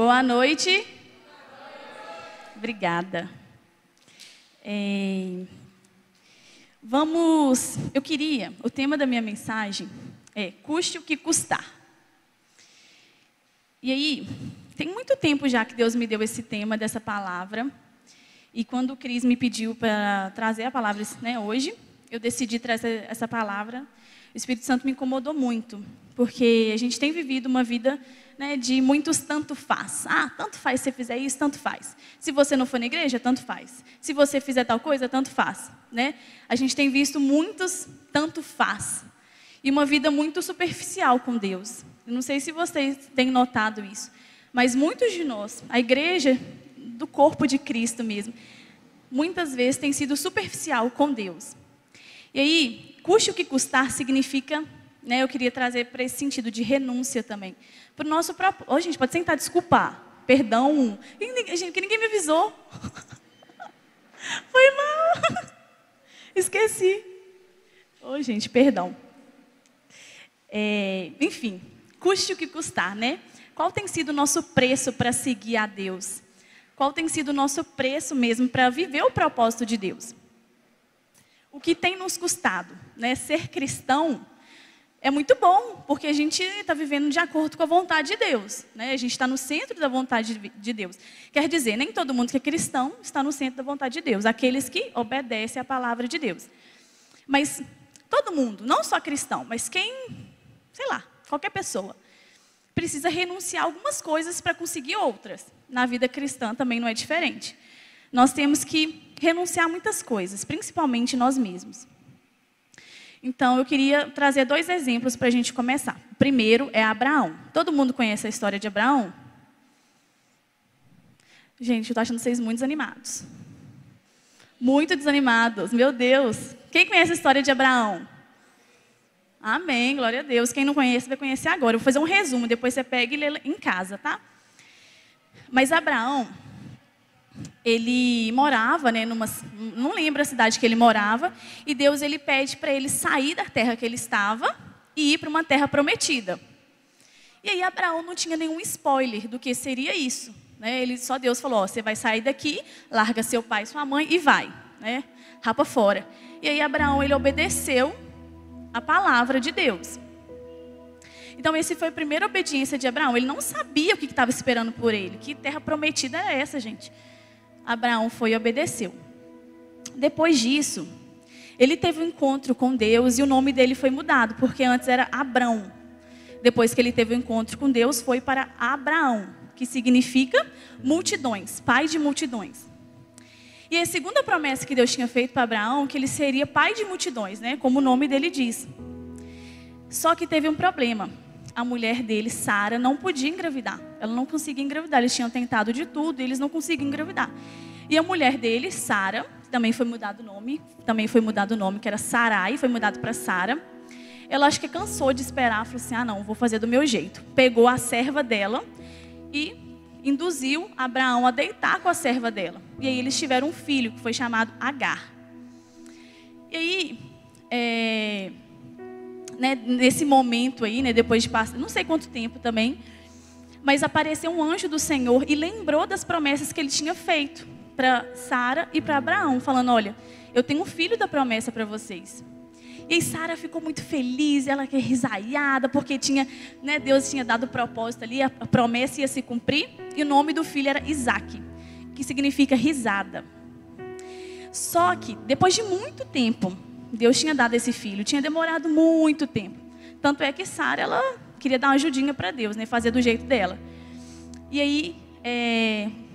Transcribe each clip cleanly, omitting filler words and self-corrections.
Boa noite. Obrigada. O tema da minha mensagem é custe o que custar. E aí, tem muito tempo já que Deus me deu esse tema dessa palavra. E quando o Cris me pediu para trazer a palavra, hoje, eu decidi trazer essa palavra. O Espírito Santo me incomodou muito, porque a gente tem vivido uma vida, de muitos tanto faz. Tanto faz se você fizer isso, tanto faz. Se você não for na igreja, tanto faz. Se você fizer tal coisa, tanto faz. A gente tem visto muitos tanto faz. E uma vida muito superficial com Deus. Eu não sei se vocês têm notado isso, mas muitos de nós, a igreja do corpo de Cristo mesmo, muitas vezes tem sido superficial com Deus. E aí, custe o que custar significa, eu queria trazer para esse sentido de renúncia também. Para o nosso próprio... gente, pode sentar, desculpar. Perdão. Gente, que ninguém me avisou. Foi mal. Esqueci. Gente, perdão. Enfim, custe o que custar, Qual tem sido o nosso preço para seguir a Deus? Qual tem sido o nosso preço mesmo para viver o propósito de Deus? O que tem nos custado, Ser cristão é muito bom, porque a gente está vivendo de acordo com a vontade de Deus, A gente está no centro da vontade de Deus. Quer dizer, nem todo mundo que é cristão está no centro da vontade de Deus. Aqueles que obedecem à palavra de Deus. Mas todo mundo, não só cristão, mas qualquer pessoa, precisa renunciar a algumas coisas para conseguir outras. Na vida cristã também não é diferente. Nós temos que renunciar a muitas coisas, principalmente nós mesmos. Então, eu queria trazer 2 exemplos para a gente começar. O primeiro é Abraão. Todo mundo conhece a história de Abraão? Gente, eu estou achando vocês muito desanimados. Muito desanimados, meu Deus. Quem conhece a história de Abraão? Amém, glória a Deus. Quem não conhece, vai conhecer agora. Eu vou fazer um resumo, depois você pega e lê em casa, tá? Mas Abraão, ele morava, não lembro a cidade que ele morava, e Deus ele pede para ele sair da terra que ele estava e ir para uma terra prometida. E aí Abraão não tinha nenhum spoiler do que seria isso, Só Deus falou, você vai sair daqui, larga seu pai e sua mãe e vai, rapa fora. E aí Abraão ele obedeceu a palavra de Deus. Então, essa foi a primeira obediência de Abraão. Ele não sabia o que estava esperando por ele. Que terra prometida era essa, gente? Abraão foi e obedeceu. Depois disso, ele teve um encontro com Deus e o nome dele foi mudado, porque antes era Abrão. Depois que ele teve um encontro com Deus, foi para Abraão, que significa multidões, pai de multidões. E a segunda promessa que Deus tinha feito para Abraão, que ele seria pai de multidões, como o nome dele diz. Só que teve um problema. A mulher dele, Sara, não podia engravidar. Ela não conseguia engravidar. Eles tinham tentado de tudo e eles não conseguiam engravidar. E a mulher dele, Sara, também foi mudado o nome, que era Sarai, foi mudado para Sara. Ela acho que cansou de esperar, falou assim, não, vou fazer do meu jeito. Pegou a serva dela e induziu Abraão a deitar com a serva dela. E aí eles tiveram um filho, que foi chamado Agar. E aí, nesse momento aí, depois de passar, não sei quanto tempo também, mas apareceu um anjo do Senhor e lembrou das promessas que ele tinha feito para Sara e para Abraão, falando, olha, eu tenho um filho da promessa para vocês. E aí Sara ficou muito feliz, ela que risaiada, porque Deus tinha dado o propósito ali, a promessa ia se cumprir, e o nome do filho era Isaque, que significa risada. Só que, depois de muito tempo, Deus tinha dado esse filho, tinha demorado muito tempo. Tanto é que Sara, ela queria dar uma ajudinha para Deus, fazer do jeito dela. E aí,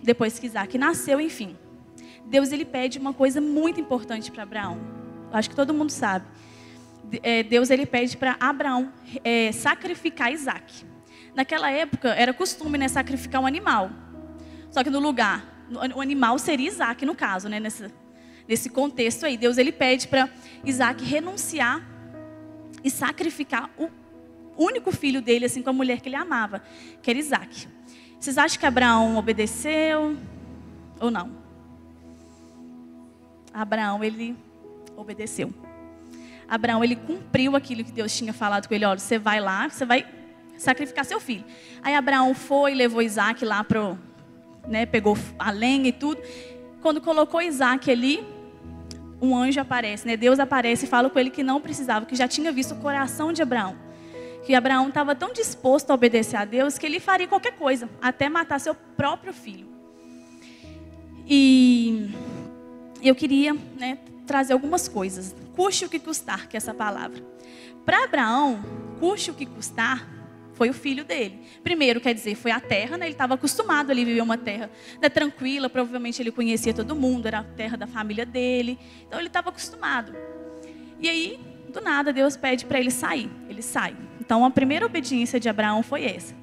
depois que Isaque nasceu, enfim, Deus ele pede uma coisa muito importante para Abraão. Acho que todo mundo sabe. Deus ele pede para Abraão sacrificar Isaque. Naquela época, era costume sacrificar um animal. Só que no lugar, o animal seria Isaque, no caso, nesse contexto aí, Deus ele pede para Isaque renunciar e sacrificar o único filho dele, assim, com a mulher que ele amava, que era Isaque. Vocês acham que Abraão obedeceu ou não? Abraão, ele obedeceu. Abraão, ele cumpriu aquilo que Deus tinha falado com ele. Olha, você vai lá, você vai sacrificar seu filho. Aí Abraão foi, levou Isaac lá pegou a lenha e tudo. Quando colocou Isaac ali, um anjo aparece, né? Deus aparece e fala com ele que não precisava, que já tinha visto o coração de Abraão. Que Abraão estava tão disposto a obedecer a Deus que ele faria qualquer coisa, até matar seu próprio filho. E eu queria, né, trazer algumas coisas. Custe o que custar, que é essa palavra. Para Abraão, custe o que custar, foi o filho dele. Primeiro, quer dizer, foi a terra, né? Ele estava acostumado ali a viver uma terra, né, tranquila, provavelmente ele conhecia todo mundo, era a terra da família dele. Então ele estava acostumado. E aí, do nada, Deus pede para ele sair. Ele sai. Então a primeira obediência de Abraão foi essa.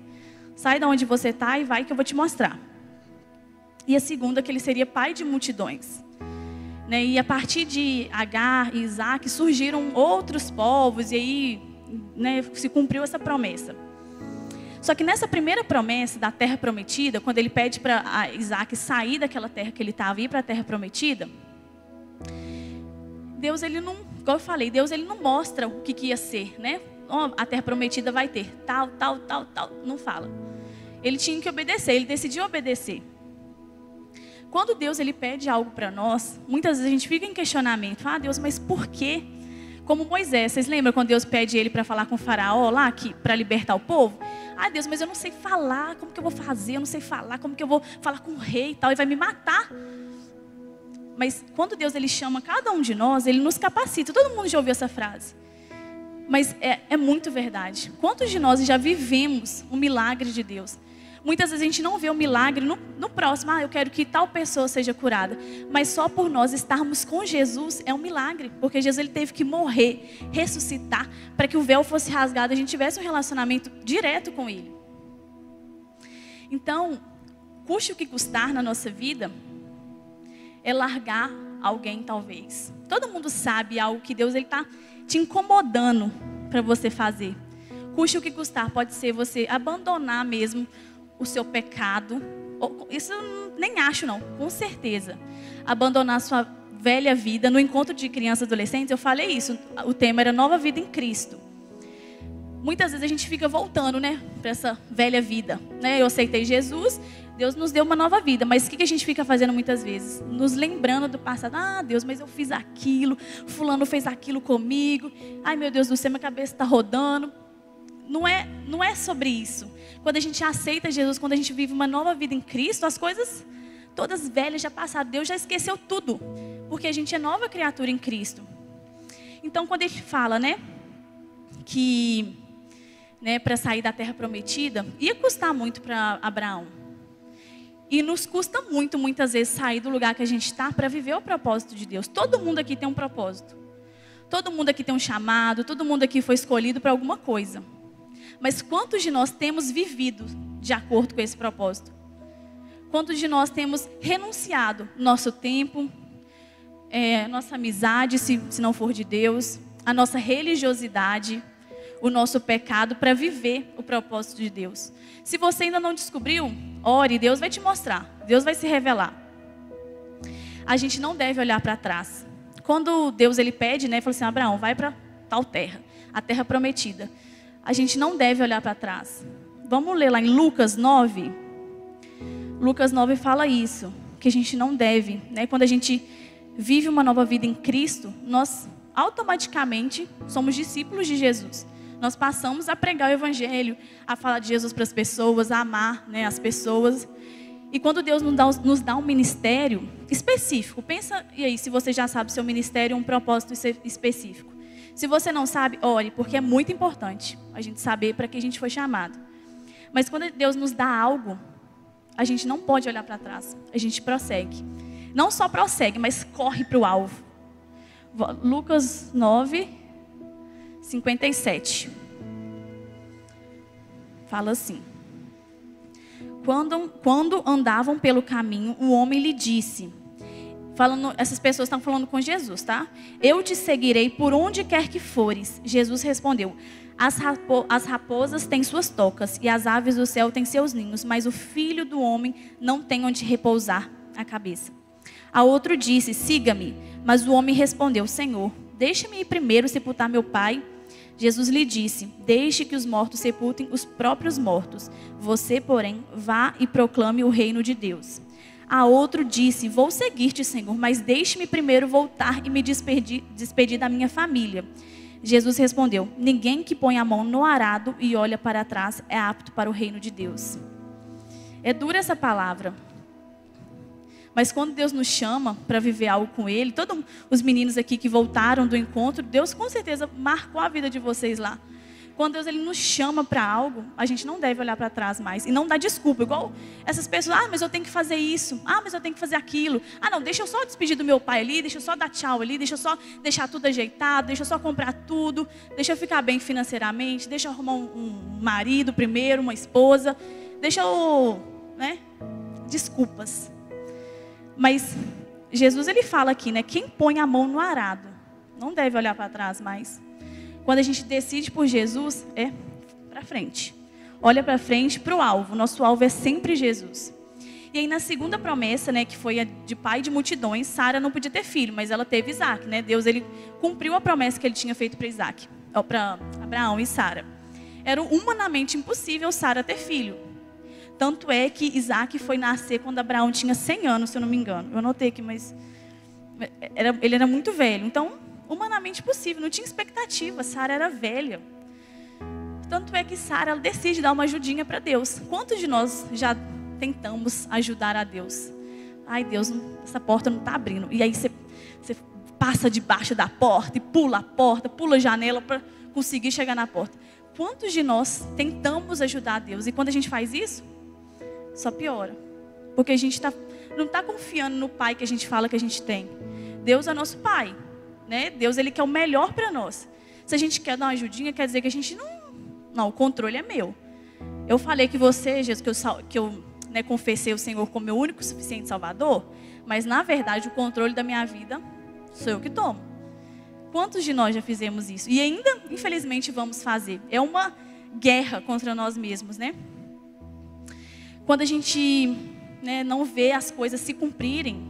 Sai de onde você está e vai que eu vou te mostrar. E a segunda, que ele seria pai de multidões. Né? E a partir de Agar e Isaac surgiram outros povos, e aí, né, se cumpriu essa promessa. Só que nessa primeira promessa da terra prometida, quando ele pede para Isaac sair daquela terra que ele estava e ir para a terra prometida, Deus, ele não, como eu falei, Deus, ele não mostra o que ia ser, né? Oh, a terra prometida vai ter tal, não fala. Ele tinha que obedecer, ele decidiu obedecer. Quando Deus, ele pede algo para nós, muitas vezes a gente fica em questionamento. Ah, Deus, mas por quê? Como Moisés, vocês lembram quando Deus pede ele para falar com o faraó lá, para libertar o povo? Ah, Deus, mas eu não sei falar, como que eu vou fazer? Eu não sei falar, como que eu vou falar com o rei e tal, ele vai me matar. Mas quando Deus, ele chama cada um de nós, ele nos capacita. Todo mundo já ouviu essa frase. Mas é muito verdade. Quantos de nós já vivemos o milagre de Deus? Muitas vezes a gente não vê o milagre no próximo. Ah, eu quero que tal pessoa seja curada. Mas só por nós estarmos com Jesus é um milagre. Porque Jesus, ele teve que morrer, ressuscitar, para que o véu fosse rasgado e a gente tivesse um relacionamento direto com Ele. Então, custe o que custar na nossa vida, é largar alguém talvez. Todo mundo sabe algo que Deus, ele está te incomodando para você fazer. Custe o que custar, pode ser você abandonar mesmo o seu pecado. Isso eu nem acho não, com certeza. Abandonar a sua velha vida. No encontro de crianças e adolescentes eu falei isso, o tema era nova vida em Cristo. Muitas vezes a gente fica voltando, né, para essa velha vida, né? Eu aceitei Jesus, Deus nos deu uma nova vida, mas o que a gente fica fazendo muitas vezes? Nos lembrando do passado. Ah, Deus, mas eu fiz aquilo, fulano fez aquilo comigo. Ai, meu Deus do céu, minha cabeça está rodando. Não é sobre isso. Quando a gente aceita Jesus, quando a gente vive uma nova vida em Cristo, as coisas todas velhas já passaram. Deus já esqueceu tudo, porque a gente é nova criatura em Cristo. Então, quando ele fala, né, que, né, para sair da terra prometida, ia custar muito para Abraão. E nos custa muito, muitas vezes, sair do lugar que a gente está para viver o propósito de Deus. Todo mundo aqui tem um propósito. Todo mundo aqui tem um chamado, todo mundo aqui foi escolhido para alguma coisa. Mas quantos de nós temos vivido de acordo com esse propósito? Quantos de nós temos renunciado nosso tempo, nossa amizade, se não for de Deus, a nossa religiosidade, o nosso pecado para viver o propósito de Deus? Se você ainda não descobriu, ore, Deus vai te mostrar, Deus vai se revelar. A gente não deve olhar para trás. Quando Deus, ele pede, né, falou assim, Abraão, vai para tal terra, a terra prometida. A gente não deve olhar para trás. Vamos ler lá em Lucas 9. Lucas 9 fala isso, que a gente não deve, né? Quando a gente vive uma nova vida em Cristo, nós automaticamente somos discípulos de Jesus. Nós passamos a pregar o Evangelho, a falar de Jesus para as pessoas, a amar, né, as pessoas. E quando Deus nos dá um ministério específico, pensa, e aí, se você já sabe o seu ministério, um propósito específico. Se você não sabe, ore, porque é muito importante a gente saber para que a gente foi chamado. Mas quando Deus nos dá algo, a gente não pode olhar para trás, a gente prossegue. Não só prossegue, mas corre para o alvo. Lucas 9, 57. Fala assim. Quando andavam pelo caminho, o homem lhe disse... essas pessoas estão falando com Jesus, tá? Eu te seguirei por onde quer que fores. Jesus respondeu, as raposas têm suas tocas e as aves do céu têm seus ninhos, mas o filho do homem não tem onde repousar a cabeça. A outro disse, siga-me. Mas o homem respondeu, Senhor, deixe-me ir primeiro sepultar meu pai. Jesus lhe disse: deixe que os mortos sepultem os próprios mortos. Você, porém, vá e proclame o reino de Deus. A outro disse: vou seguir-te, Senhor, mas deixe-me primeiro voltar e me despedir da minha família. Jesus respondeu: ninguém que põe a mão no arado e olha para trás é apto para o reino de Deus. É dura essa palavra. Mas quando Deus nos chama para viver algo com Ele, todos os meninos aqui que voltaram do encontro, Deus com certeza marcou a vida de vocês lá. Quando Deus ele nos chama para algo, a gente não deve olhar para trás mais. E não dá desculpa, igual essas pessoas: ah, mas eu tenho que fazer isso. Ah, mas eu tenho que fazer aquilo. Ah, não, deixa eu só despedir do meu pai ali, deixa eu só dar tchau ali, deixa eu só deixar tudo ajeitado, deixa eu só comprar tudo, deixa eu ficar bem financeiramente, deixa eu arrumar um marido primeiro, uma esposa, deixa eu, desculpas. Mas Jesus ele fala aqui, quem põe a mão no arado não deve olhar para trás mais. Quando a gente decide por Jesus, é para frente. Olha para frente, para o alvo. Nosso alvo é sempre Jesus. E aí na segunda promessa, que foi a de pai de multidões, Sara não podia ter filho, mas ela teve Isaac, Deus ele cumpriu a promessa que ele tinha feito para Isaac, para Abraão e Sara. Era humanamente impossível Sara ter filho. Tanto é que Isaac foi nascer quando Abraão tinha 100 anos, se eu não me engano. Eu anotei aqui, mas ele era muito velho. Então, humanamente possível, não tinha expectativa. Sara era velha. Tanto é que Sara decide dar uma ajudinha para Deus. Quantos de nós já tentamos ajudar a Deus? Ai, Deus, essa porta não está abrindo. E aí você passa debaixo da porta e pula a porta, pula a janela para conseguir chegar na porta. Quantos de nós tentamos ajudar a Deus? E quando a gente faz isso, só piora. Porque a gente não está confiando no Pai que a gente fala que a gente tem. Deus é nosso Pai. Deus ele quer o melhor para nós. Se a gente quer dar uma ajudinha, quer dizer que a gente não, o controle é meu. Eu falei que você, Jesus, que eu confessei o Senhor como meu único e suficiente Salvador, mas na verdade o controle da minha vida sou eu que tomo. Quantos de nós já fizemos isso? E ainda, infelizmente, vamos fazer. É uma guerra contra nós mesmos, Quando a gente não vê as coisas se cumprirem,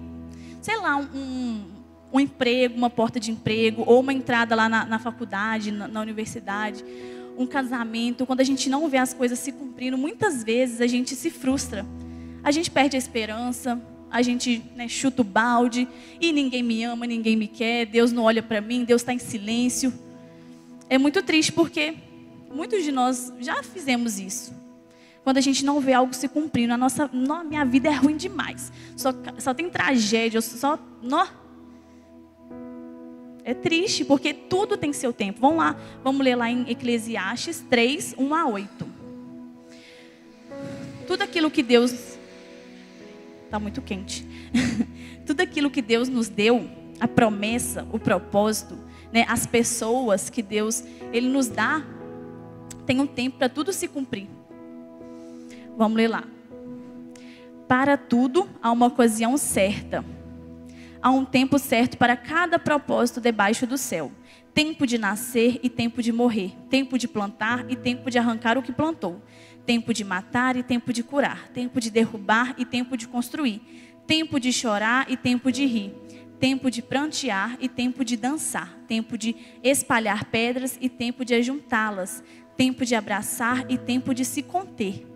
sei lá, um emprego, uma porta de emprego, ou uma entrada lá na faculdade, na universidade, um casamento, quando a gente não vê as coisas se cumprindo, muitas vezes a gente se frustra. A gente perde a esperança, a gente chuta o balde, e ninguém me ama, ninguém me quer, Deus não olha para mim, Deus está em silêncio. É muito triste porque muitos de nós já fizemos isso. Quando a gente não vê algo se cumprindo, minha vida é ruim demais. Só tem tragédia, é triste, porque tudo tem seu tempo. Vamos lá, vamos ler lá em Eclesiastes 3, 1 a 8. Tudo aquilo que Deus... Está muito quente. Tudo aquilo que Deus nos deu, a promessa, o propósito, as pessoas que Deus ele nos dá, tem um tempo para tudo se cumprir. Vamos ler lá. Para tudo há uma ocasião certa. Há um tempo certo para cada propósito debaixo do céu. Tempo de nascer e tempo de morrer. Tempo de plantar e tempo de arrancar o que plantou. Tempo de matar e tempo de curar. Tempo de derrubar e tempo de construir. Tempo de chorar e tempo de rir. Tempo de prantear e tempo de dançar. Tempo de espalhar pedras e tempo de ajuntá-las. Tempo de abraçar e tempo de se conter.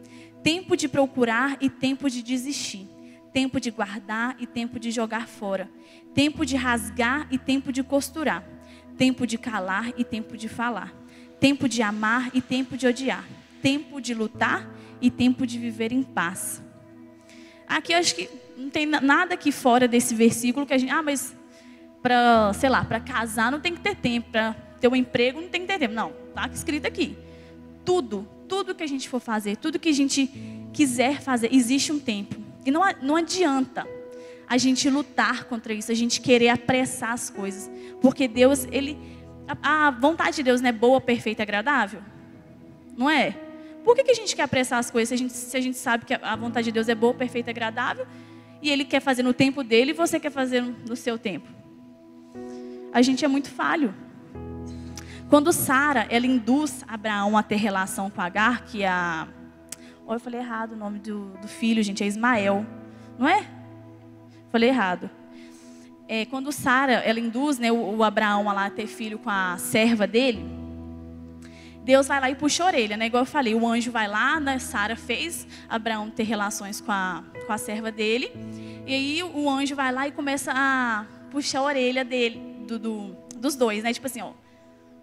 Tempo de procurar e tempo de desistir. Tempo de guardar e tempo de jogar fora. Tempo de rasgar e tempo de costurar. Tempo de calar e tempo de falar. Tempo de amar e tempo de odiar. Tempo de lutar e tempo de viver em paz. Aqui eu acho que não tem nada aqui fora desse versículo que a gente... mas para casar não tem que ter tempo. Para ter um emprego não tem que ter tempo. Não, está escrito aqui. Tudo que a gente for fazer, tudo que a gente quiser fazer, existe um tempo. E não adianta a gente lutar contra isso, a gente querer apressar as coisas. Porque Deus, a vontade de Deus não é boa, perfeita e agradável? Não é? Por que a gente quer apressar as coisas se a gente sabe que a vontade de Deus é boa, perfeita e agradável? E Ele quer fazer no tempo dele e você quer fazer no seu tempo? A gente é muito falho. Quando Sara, ela induz Abraão a ter relação com Agar, que eu falei errado o nome do filho, gente, é Ismael, não é? Falei errado. Quando Sara, ela induz o Abraão a lá ter filho com a serva dele, Deus vai lá e puxa a orelha, né? Igual eu falei, o anjo vai lá, né? Sara fez Abraão ter relações com a serva dele. E aí o anjo vai lá e começa a puxar a orelha dele, dos dois, né? Tipo assim, ó,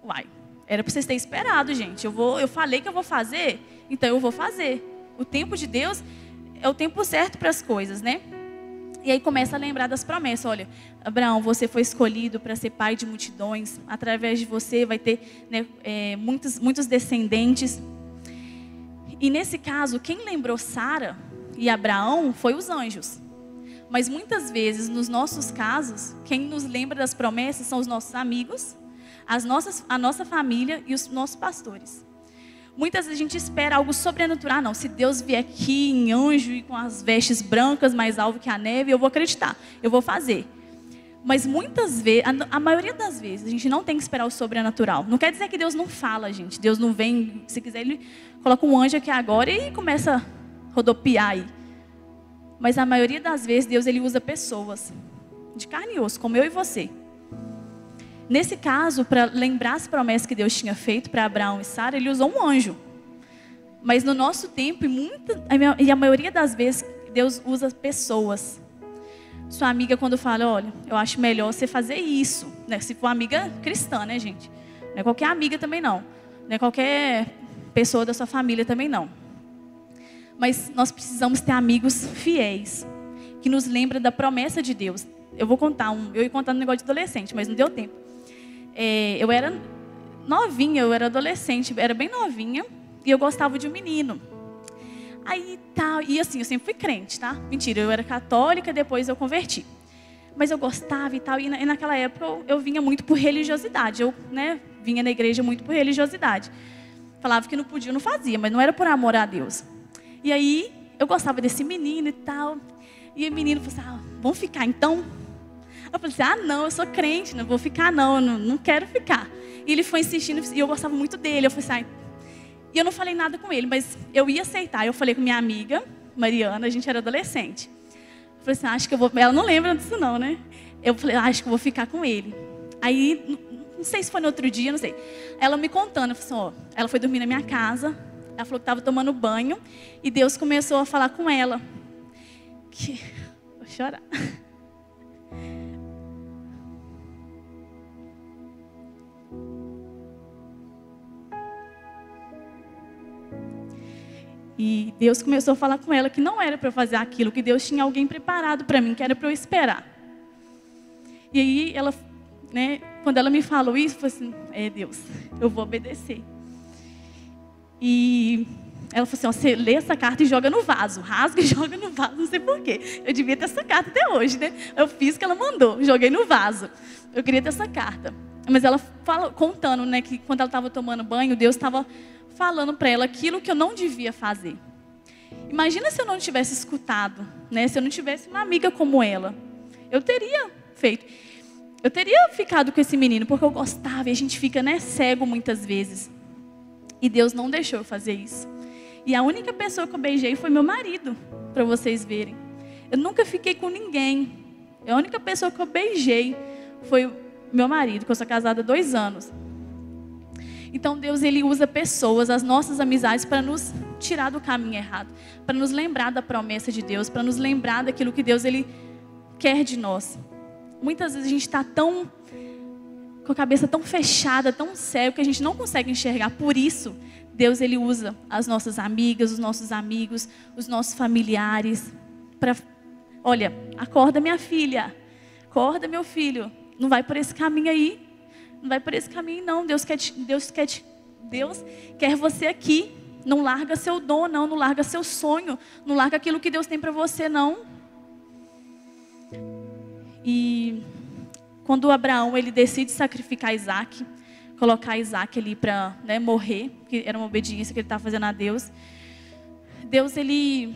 uai, era para vocês terem esperado, gente. Eu falei que eu vou fazer, então eu vou fazer. O tempo de Deus é o tempo certo para as coisas, né? E aí começa a lembrar das promessas. Olha, Abraão, você foi escolhido para ser pai de multidões. Através de você vai ter, né, muitos descendentes. E nesse caso, quem lembrou Sara e Abraão foi os anjos. Mas muitas vezes, nos nossos casos, quem nos lembra das promessas são os nossos amigos, a nossa família e os nossos pastores. Muitas vezes a gente espera algo sobrenatural. Não, se Deus vier aqui em anjo e com as vestes brancas mais alvo que a neve, eu vou acreditar, eu vou fazer. Mas muitas vezes, a maioria das vezes, a gente não tem que esperar o sobrenatural. Não quer dizer que Deus não fala, gente. Deus não vem, se quiser, Ele coloca um anjo aqui agora e começa a rodopiar aí. Mas a maioria das vezes, Deus Ele usa pessoas de carne e osso, como eu e você. Nesse caso, para lembrar as promessas que Deus tinha feito para Abraão e Sara, Ele usou um anjo. Mas no nosso tempo, e a maioria das vezes, Deus usa pessoas. Sua amiga quando fala, olha, eu acho melhor você fazer isso. Né? Se for amiga cristã, né, gente? Não é qualquer amiga também não. Não é qualquer pessoa da sua família também não. Mas nós precisamos ter amigos fiéis, que nos lembram da promessa de Deus. Eu ia contar um negócio de adolescente, mas não deu tempo. Eu era novinha, eu era adolescente, era bem novinha, e eu gostava de um menino. Aí tal, e assim, eu sempre fui crente, tá? Mentira, eu era católica, depois eu converti. Mas eu gostava e tal, e naquela época eu vinha muito por religiosidade. Eu, né, vinha na igreja muito por religiosidade. Falava que não podia, eu não fazia, mas não era por amor a Deus. E aí, eu gostava desse menino e tal. E o menino falou assim, vamos ficar então? Eu falei assim, não, eu sou crente, não vou ficar não quero ficar. E ele foi insistindo, e eu gostava muito dele. Eu falei assim, e eu não falei nada com ele, mas eu ia aceitar. Eu falei com minha amiga, Mariana, a gente era adolescente. Eu falei assim, acho que eu vou... Ela não lembra disso não, né? Eu falei, acho que eu vou ficar com ele. Aí, não sei se foi no outro dia, não sei. Ela me contando, eu falei assim, ela foi dormir na minha casa. Ela falou que estava tomando banho. E Deus começou a falar com ela. Vou chorar. E Deus começou a falar com ela que não era para eu fazer aquilo, que Deus tinha alguém preparado para mim, que era para eu esperar. E aí, ela, né, quando ela me falou isso, eu falei assim, Deus, eu vou obedecer. E ela falou assim, você lê essa carta e joga no vaso, rasga e joga no vaso, não sei porquê. Eu devia ter essa carta até hoje, né? Eu fiz o que ela mandou, joguei no vaso. Eu queria ter essa carta. Mas ela falou, contando, né, que quando ela estava tomando banho, Deus estava falando para ela aquilo que eu não devia fazer. Imagina se eu não tivesse escutado, né? Se eu não tivesse uma amiga como ela. Eu teria feito. Eu teria ficado com esse menino, porque eu gostava, e a gente fica, né, cego muitas vezes. E Deus não deixou eu fazer isso. E a única pessoa que eu beijei foi meu marido, para vocês verem. Eu nunca fiquei com ninguém. A única pessoa que eu beijei foi o meu marido, que eu sou casada há 2 anos. Então Deus, Ele usa pessoas, as nossas amizades, para nos tirar do caminho errado, para nos lembrar da promessa de Deus, para nos lembrar daquilo que Deus, Ele quer de nós. Muitas vezes a gente está com a cabeça tão fechada, tão cego, que a gente não consegue enxergar. Por isso, Deus, Ele usa as nossas amigas, os nossos amigos, os nossos familiares, para, olha, acorda minha filha, acorda meu filho, não vai por esse caminho aí. Não vai por esse caminho, não. Deus quer você aqui. Não larga seu dom, não larga seu sonho. Não larga aquilo que Deus tem para você, não. E quando Abraão, ele decide sacrificar Isaac, colocar Isaac ali para, né, morrer, que era uma obediência que ele estava fazendo a Deus. Deus, ele,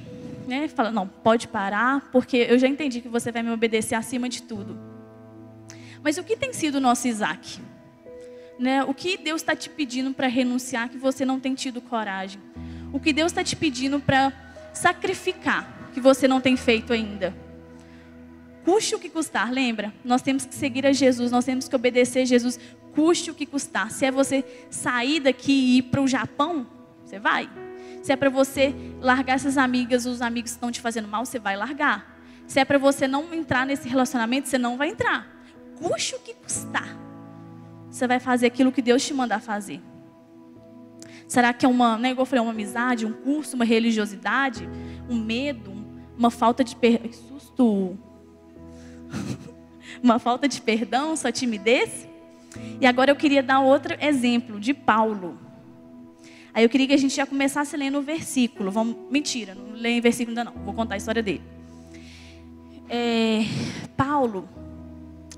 né, fala, não, pode parar, porque eu já entendi que você vai me obedecer acima de tudo. Mas o que tem sido o nosso Isaac? Né? O que Deus está te pedindo para renunciar que você não tem tido coragem? O que Deus está te pedindo para sacrificar que você não tem feito ainda? custe o que custar, lembra? Nós temos que seguir a Jesus, nós temos que obedecer a Jesus, custe o que custar. Se é você sair daqui e ir para o Japão, você vai. Se é para você largar essas amigas, os amigos que estão te fazendo mal, você vai largar. Se é para você não entrar nesse relacionamento, você não vai entrar. Custe o que custar. Você vai fazer aquilo que Deus te mandar fazer. Será que é uma, né, igual eu falei, uma amizade, um curso, uma religiosidade, um medo, uma falta de susto, uma falta de perdão, sua timidez? E agora eu queria dar outro exemplo de Paulo. Aí eu queria que a gente já começasse lendo o versículo. Mentira, não leio o versículo ainda não. Vou contar a história dele. Paulo,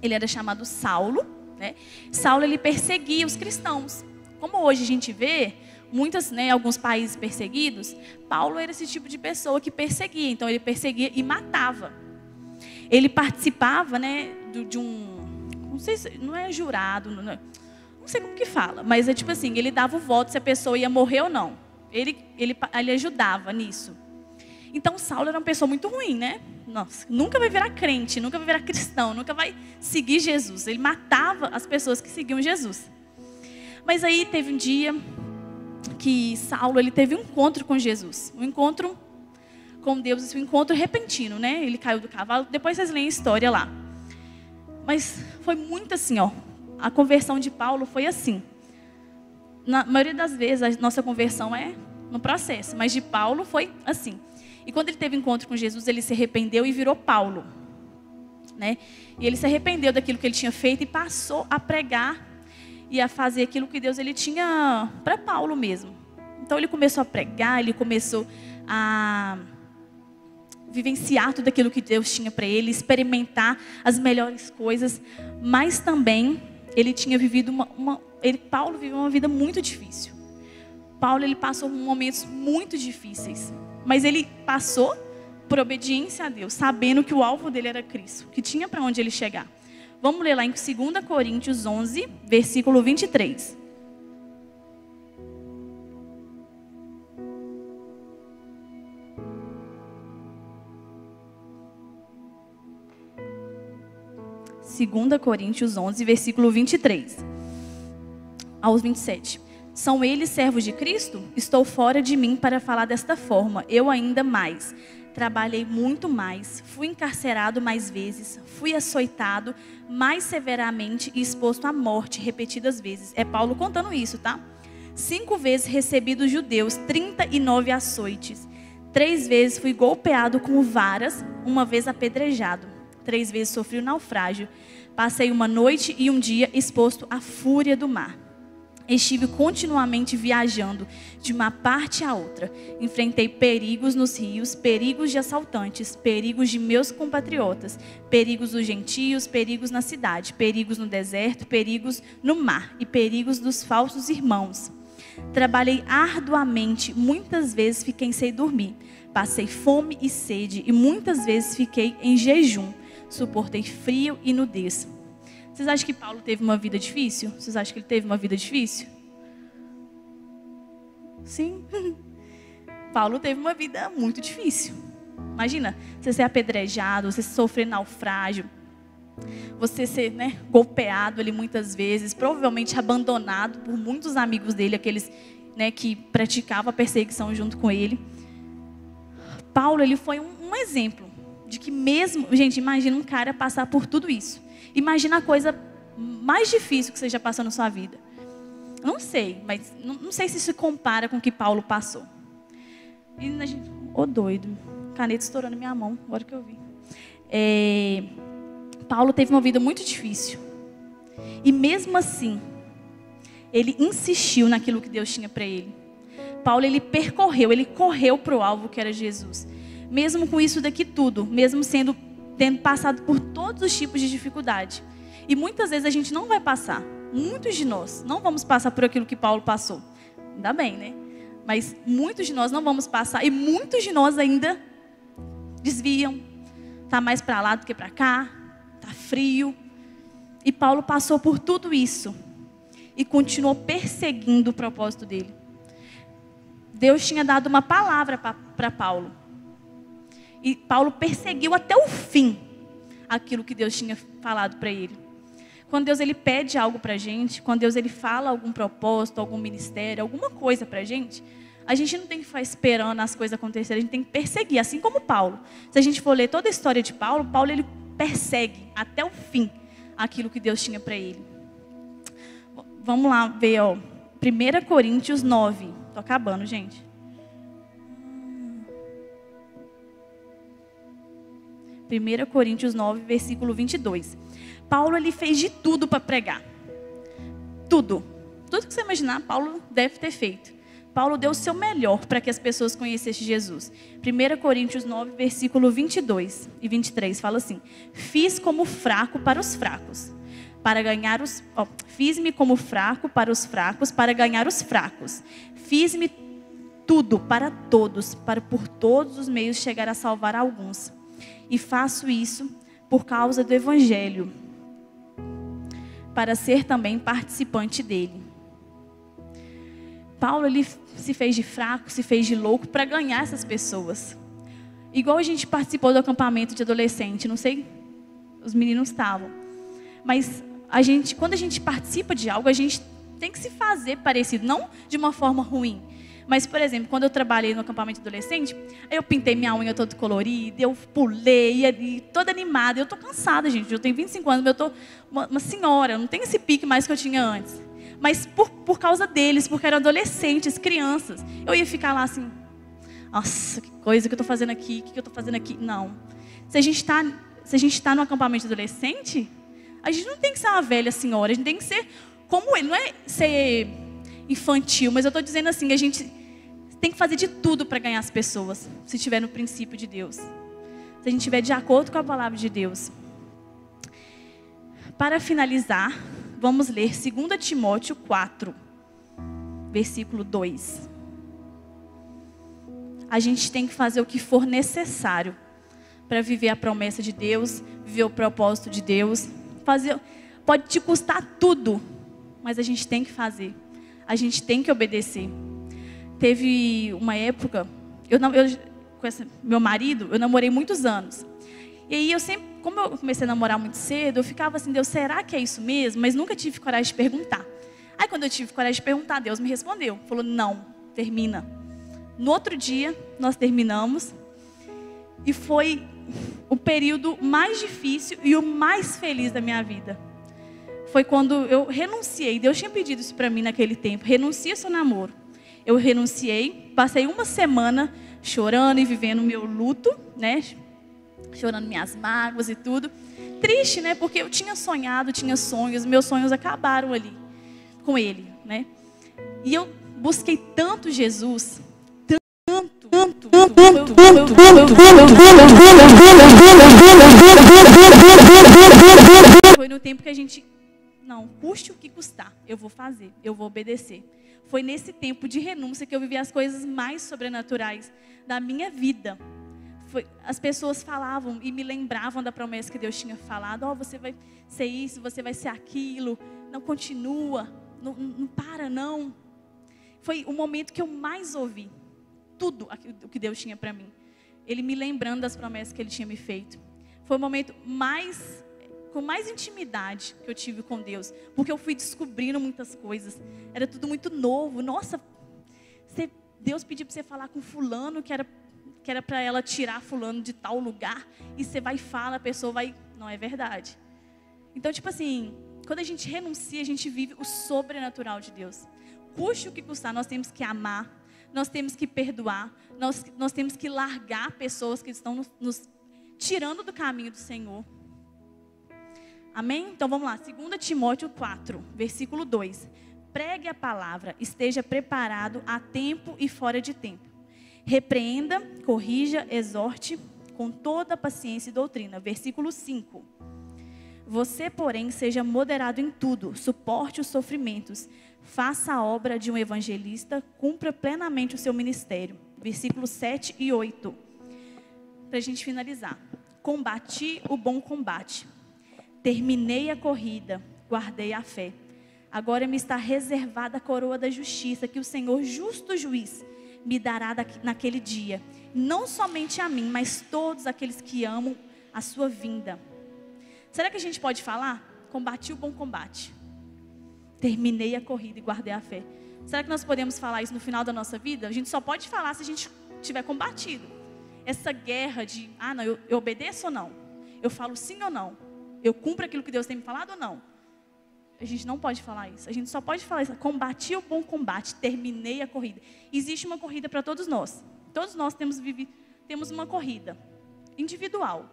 ele era chamado Saulo, né? Saulo, ele perseguia os cristãos. Como hoje a gente vê, alguns países perseguidos, Paulo era esse tipo de pessoa que perseguia. Então ele perseguia e matava. Ele participava, né, de um, não sei se, não é jurado, não sei como que fala, mas é tipo assim, ele dava o voto se a pessoa ia morrer ou não. Ele ajudava nisso. Então Saulo era uma pessoa muito ruim, né? Nossa, nunca vai virar crente, nunca vai virar cristão, nunca vai seguir Jesus. Ele matava as pessoas que seguiam Jesus. Mas aí teve um dia que Saulo, ele teve um encontro com Jesus. Um encontro com Deus, um encontro repentino, né? Ele caiu do cavalo, depois vocês leem a história lá. Mas foi muito assim, ó. A conversão de Paulo foi assim. Na maioria das vezes, a nossa conversão é no processo. Mas de Paulo foi assim. E quando ele teve encontro com Jesus, ele se arrependeu e virou Paulo, né? E ele se arrependeu daquilo que ele tinha feito e passou a pregar e a fazer aquilo que Deus ele tinha para Paulo mesmo. Então ele começou a pregar, ele começou a vivenciar tudo aquilo que Deus tinha para ele, experimentar as melhores coisas, mas também ele tinha vivido Paulo viveu uma vida muito difícil. Paulo, ele passou momentos muito difíceis, mas ele passou por obediência a Deus, sabendo que o alvo dele era Cristo, que tinha para onde ele chegar. Vamos ler lá em 2 Coríntios 11, versículo 23. Segunda Coríntios 11, versículo 23 aos 27. São eles servos de Cristo? Estou fora de mim para falar desta forma. Eu ainda mais. Trabalhei muito mais. Fui encarcerado mais vezes. Fui açoitado mais severamente e exposto à morte repetidas vezes. É Paulo contando isso, tá? 5 vezes recebi dos judeus 39 açoites. 3 vezes fui golpeado com varas. 1 vez apedrejado. 3 vezes sofri um naufrágio. Passei uma noite e um dia exposto à fúria do mar. Estive continuamente viajando de uma parte a outra. Enfrentei perigos nos rios, perigos de assaltantes, perigos de meus compatriotas, perigos dos gentios, perigos na cidade, perigos no deserto, perigos no mar e perigos dos falsos irmãos. Trabalhei arduamente, muitas vezes fiquei sem dormir. Passei fome e sede e muitas vezes fiquei em jejum. Suportei frio e nudez. Vocês acham que Paulo teve uma vida difícil? Vocês acham que ele teve uma vida difícil? Sim. Paulo teve uma vida muito difícil. Imagina, você ser apedrejado, você sofrer naufrágio, você ser, né, golpeado ali muitas vezes, provavelmente abandonado por muitos amigos dele, aqueles, né, que praticavam a perseguição junto com ele. Paulo, ele foi um exemplo de que mesmo, gente, imagina um cara passar por tudo isso. Imagina a coisa mais difícil que você já passou na sua vida. Não sei, mas não sei se isso se compara com o que Paulo passou. E a gente, doido, caneta estourando na minha mão, agora que eu vi. Paulo teve uma vida muito difícil. E mesmo assim, ele insistiu naquilo que Deus tinha para ele. Paulo, ele correu para o alvo que era Jesus. Mesmo com isso daqui tudo, mesmo tendo passado por todos os tipos de dificuldade. E muitas vezes a gente não vai passar. Muitos de nós não vamos passar por aquilo que Paulo passou. Ainda bem, né? Mas muitos de nós não vamos passar. E muitos de nós ainda desviam. Tá mais para lá do que para cá. Tá frio. E Paulo passou por tudo isso. E continuou perseguindo o propósito dele. Deus tinha dado uma palavra para Paulo. E Paulo perseguiu até o fim. aquilo que Deus tinha falado para ele. Quando Deus ele pede algo para a gente, quando Deus ele fala algum propósito, algum ministério, alguma coisa para a gente não tem que ficar esperando as coisas acontecerem, a gente tem que perseguir, assim como Paulo. Se a gente for ler toda a história de Paulo, Paulo ele persegue até o fim aquilo que Deus tinha para ele. Vamos lá ver, 1 Coríntios 9. Estou acabando, gente. 1 Coríntios 9, versículo 22. Paulo ele fez de tudo para pregar. Tudo. Tudo que você imaginar, Paulo deve ter feito. Paulo deu o seu melhor para que as pessoas conhecessem Jesus. 1 Coríntios 9, versículo 22 e 23 fala assim: fiz como fraco para os fracos, para ganhar os... fiz-me como fraco para os fracos, para ganhar os fracos. Fiz-me tudo para todos, para por todos os meios chegar a salvar alguns. E faço isso por causa do Evangelho, para ser também participante dele. Paulo ele se fez de fraco, se fez de louco para ganhar essas pessoas. Igual a gente participou do acampamento de adolescente, não sei, os meninos estavam. Mas quando a gente participa de algo, a gente tem que se fazer parecido, não de uma forma ruim. Mas, por exemplo, quando eu trabalhei no acampamento adolescente, eu pintei minha unha toda colorida, eu pulei, e toda animada. Eu tô cansada, gente, eu tenho 25 anos, mas eu tô uma senhora, não tenho esse pique mais que eu tinha antes. Mas por causa deles, porque eram adolescentes, crianças, eu ia ficar lá assim, nossa, que coisa que eu tô fazendo aqui, o que eu tô fazendo aqui? Não. Se a gente tá no acampamento adolescente, a gente não tem que ser uma velha senhora, a gente tem que ser como ele, não é ser infantil, mas eu estou dizendo assim, a gente tem que fazer de tudo para ganhar as pessoas, se estiver no princípio de Deus, se a gente estiver de acordo com a palavra de Deus. Para finalizar, vamos ler 2 Timóteo 4, versículo 2. A gente tem que fazer o que for necessário para viver a promessa de Deus, viver o propósito de Deus. Pode te custar tudo, mas a gente tem que fazer. A gente tem que obedecer. Teve uma época, com meu marido, eu namorei muitos anos. E aí eu sempre, como eu comecei a namorar muito cedo, eu ficava assim, Deus, será que é isso mesmo? Mas nunca tive coragem de perguntar. Aí quando eu tive coragem de perguntar, Deus me respondeu. Falou, não, termina. No outro dia, nós terminamos. E foi o período mais difícil e o mais feliz da minha vida. Foi quando eu renunciei. Deus tinha pedido isso para mim naquele tempo. Renuncia seu namoro. Eu renunciei. Passei uma semana chorando e vivendo o meu luto, né? Chorando minhas mágoas e tudo. Triste, né? Porque eu tinha sonhado, tinha sonhos. Meus sonhos acabaram ali com ele, né? E eu busquei tanto Jesus. Foi no tempo que a gente... Não, custe o que custar, eu vou fazer, eu vou obedecer. Foi nesse tempo de renúncia que eu vivi as coisas mais sobrenaturais da minha vida. As pessoas falavam e me lembravam da promessa que Deus tinha falado. Você vai ser isso, você vai ser aquilo. Não continua, não para não. Foi o momento que eu mais ouvi tudo o que Deus tinha para mim. Ele me lembrando das promessas que Ele tinha me feito. Foi o momento com mais intimidade que eu tive com Deus, porque eu fui descobrindo muitas coisas, era tudo muito novo. Nossa, Deus pediu para você falar com fulano, que era para ela tirar fulano de tal lugar, e você vai e fala, a pessoa vai, não é verdade. Então, tipo assim, quando a gente renuncia, a gente vive o sobrenatural de Deus. Custe o que custar, nós temos que amar, nós temos que perdoar, nós temos que largar pessoas que estão nos tirando do caminho do Senhor. Amém? Então vamos lá, 2 Timóteo 4, versículo 2. Pregue a palavra, esteja preparado a tempo e fora de tempo. Repreenda, corrija, exorte com toda a paciência e doutrina. Versículo 5. Você, porém, seja moderado em tudo, suporte os sofrimentos, faça a obra de um evangelista, cumpra plenamente o seu ministério. Versículos 7 e 8. Para a gente finalizar. Combati o bom combate. Terminei a corrida, guardei a fé. Agora me está reservada a coroa da justiça, que o Senhor, justo juiz, me dará naquele dia. Não somente a mim, mas todos aqueles que amam a sua vinda. Será que a gente pode falar? Combati o bom combate. Terminei a corrida e guardei a fé. Será que nós podemos falar isso no final da nossa vida? A gente só pode falar se a gente tiver combatido. Essa guerra de, não, eu obedeço ou não? Eu falo sim ou não? Eu cumpro aquilo que Deus tem me falado ou não? A gente não pode falar isso. A gente só pode falar isso. Combati o bom combate, terminei a corrida. Existe uma corrida para todos nós. Todos nós temos uma corrida individual.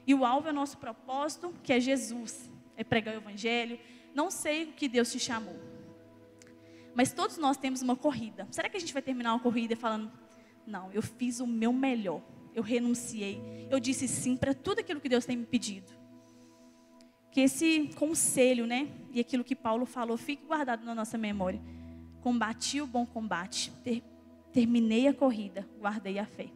E o alvo é o nosso propósito, que é Jesus. É pregar o evangelho. Não sei o que Deus te chamou. Mas todos nós temos uma corrida. Será que a gente vai terminar uma corrida falando, não, eu fiz o meu melhor. Eu renunciei. Eu disse sim para tudo aquilo que Deus tem me pedido. Que esse conselho, né? E aquilo que Paulo falou, fique guardado na nossa memória. Combati o bom combate. Terminei a corrida. Guardei a fé.